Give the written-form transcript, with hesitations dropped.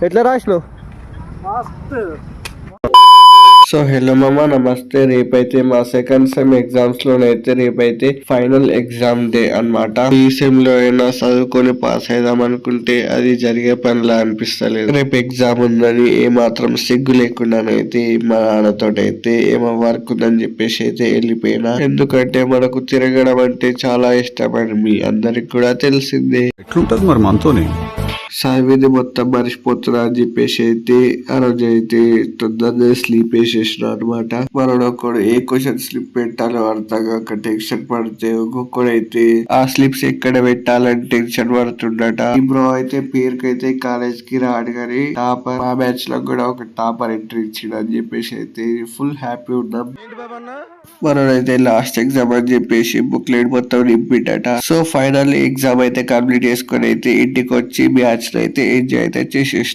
ఎట్లా రాసినావు? మస్తు. So hello మామ, నమస్తే. రేపైతే మా సెకండ్ సెమ్ ఎగ్జామ్స్ లోనైతే రేపైతే ఫైనల్ ఎగ్జామ్ డే అన్నమాట. ఈ సెమ్ లో అయినా చదువుకొని పాస్ అయిదాం అనుకుంటే అది జరిగే పనిలా అనిపిస్తలేదు. రేపు ఎగ్జామ్ ఉందని ఏమాత్రం సిగ్గు లేకుండానైతే మా నాన్నతోటైతే ఏమో వర్క్ ఉందని చెప్పేసి అయితే వెళ్ళిపోయినా. ఎందుకంటే మనకు తిరగడం అంటే చాలా ఇష్టం అని మీ అందరికి కూడా తెలిసిందే. ఎట్లుంటది మరి మనతోని? చదివింది మొత్తం మర్చిపోతున్నా అని చెప్పేసి అయితే ఆ రోజు అయితే తొందరగా స్లీప్ వేసేసిన అనమాట. మనొకడు ఏ క్వశ్చన్ స్లిప్ పెట్టాలో అర్థం కాక టెన్షన్ పడితే, ఒక్కొక్కడు అయితే ఆ స్లిప్స్ ఎక్కడ పెట్టాలని టెన్షన్ పడుతుండట. ఈ బ్రో అయితే పేరుకైతే కాలేజ్ కి రాడు కానీ టాపర్, మా బ్యాచ్ లో కూడా ఒక టాపర్ ఎంట్రీ ఇచ్చిండు అని చెప్పేసి అయితే ఫుల్ హ్యాపీ ఉన్నాం. మనోడైతే లాస్ట్ ఎగ్జామ్ అని చెప్పేసి బుక్లెట్ మొత్తం నింపిండట. సో ఫైనల్ ఎగ్జామ్ అయితే కంప్లీట్ చేసుకొని అయితే ఇంటికి వచ్చి మ్యాచ్ అయితే ఎంజాయ్ అయితే చేసేసి